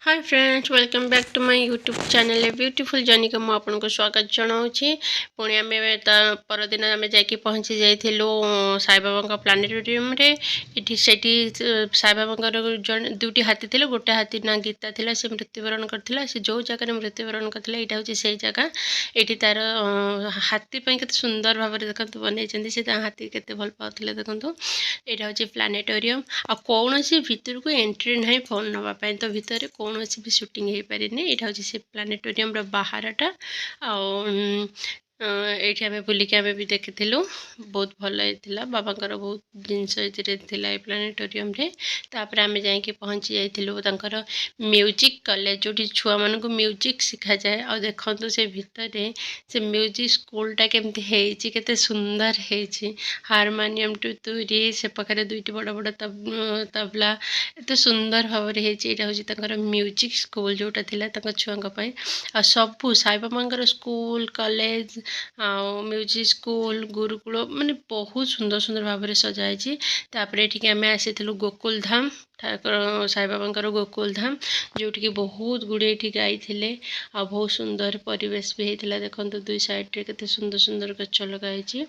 Hi friends welcome back to my YouTube channel a beautiful journey को मुझे आपको स्वागत जनाऊँगी। पुणी आम परदिन आम जाकि पहुँची जाइलु साई बाबा प्लानेटोरियम रे। सेठी साई बाबा दुटी हाथी थे, गोटे हाथी ना गीता थिला, से मृत्युवरण करथिला। से जो जगह मृत्युवरण करथिला एटा होची से जगह। एठी तार हाथी पई केते सुंदर भाव में देखंतु बनैछन्ती। से हाथी केते भल पाउथिले देखंतु। एटा होची प्लानेटोरियम। आ कोनोसी भितर को एंट्री नहीं फोन नवा पई, तो भितर कौन भी शूटिंग हो पारे। यहाँ हूँ से प्लानेटोरियम बाहरटा ये आम बुलिक आम भी देखी बहुत भल होता। बाबांकर बहुत जिनस ये प्लानेटोरियम रे। तापर आम जाकि पहुँची जाइलु म्यूजिक कॉलेज जो छुआ मान म्यूजिक शिखा जाए। आ देखु से भितर से म्यूजिक स्कूलटा केमती है, सुंदर है। हारमोनियम टू तुरी से पाखे दुईटी बड़ बड़ तबला एत सुंदर भाव में हूँ म्यूजिक स्कूल जोटा था छुआं आ सबू साई बाबा स्कूल कॉलेज आ म्यूजिक स्कूल गुरुकुल माने बहुत सुंदर सुंदर भाव में सजाई। तापर ये आम आसी गोकुल धाम ठाकुर साई बाबा गोकुल धाम जोटि बहुत गुड़े गाई थे। आ बहुत सुंदर परिवेश भी होता। देखो दुई साइड के सुंदर सुंदर गच लगाई।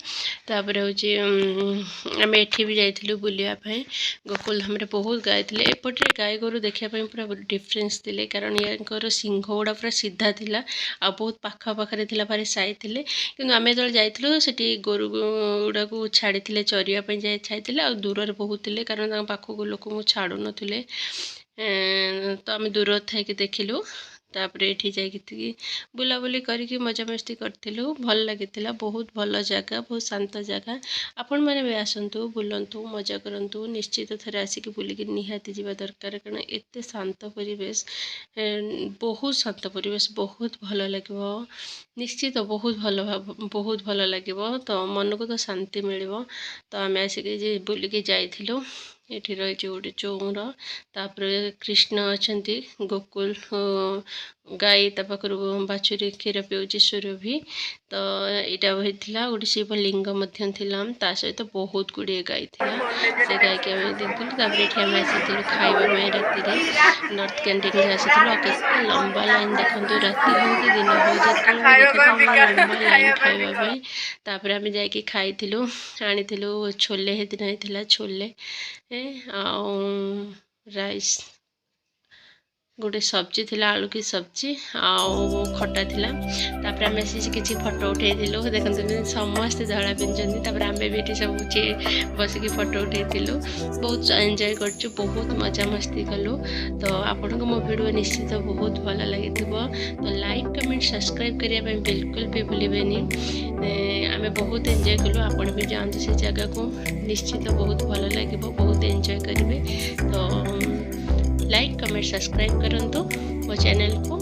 तापर हूँ आम एठी भी जाइलु बुलायापी। गोकुल धाम बहुत गाई थे। एपटे गाई गोरु देखापी पूरा डिफरेन्स थे, कारण या सिंह गुड़ा पूरा सीधा थिला। आ बहुत पाखे थिला भारी साई थे। कि आम जो जाइलु से गोरु गुड़ा को छाड़ी चरियापी छाई आ दूर बहुत थे, कारण पाखक लोक छाड़ू नथिले। तो आम दूर थी देखिलु। तापर ये जाकि बुलाबुली करके मजामस्ती करूँ, भल लगी। बहुत भल जगह, बहुत शांत जगह। आपण मैंने भी आसतु बुलतु मजा करूँ। निश्चित थे आसिक बुलिक निहाती जावा दरकार, कारण एत शांत परिवेश, बहुत शांत परिवेश, बहुत भल लगे। निश्चित बहुत भल लगे। तो मन को तो शांति मिल। तो आम आसिक बुलिक जाइलु। ये रही गोटे चौर। तापर कृष्ण अच्छा गोकुल गाई पाखर बाछुरी क्षीर पिऊँ सुरभि। तो यहाँ होता गोटे शिवलिंग था सहित बहुत गुड़े गाई थी। से गाई की आम देखूँ। आम आसी खाइबा राति नॉर्थ कैंटीन आसी लंबा लाइन देखो राति हो कि दिन हो जो लंबा लाइन खाइबा। तापर आम जाकि खाई आनी छोले हे दिन होता छोले राइस गोटे सब्जी थी आलू की सब्जी आउ खटा थिला। तापर आम किसी फोटो उठेलु। देखते समस्ते धड़ा पिंधि। आम भी ये सब बसिक फोटो उठेलु। बहुत एंजॉय कर बहुत मजा मस्ती कलु। तो आपण को मो वीडियो निश्चित बहुत भल लगी। तो लाइक कमेंट सब्सक्राइब करने बिल्कुल भी भूलें। आम बहुत एंजॉय कलु। आपण भी जातु से जगह को, निश्चित बहुत भल लगे, बहुत एंजॉय करेंगे। तो लाइक कमेंट सब्सक्राइब करंतु मो चैनल को।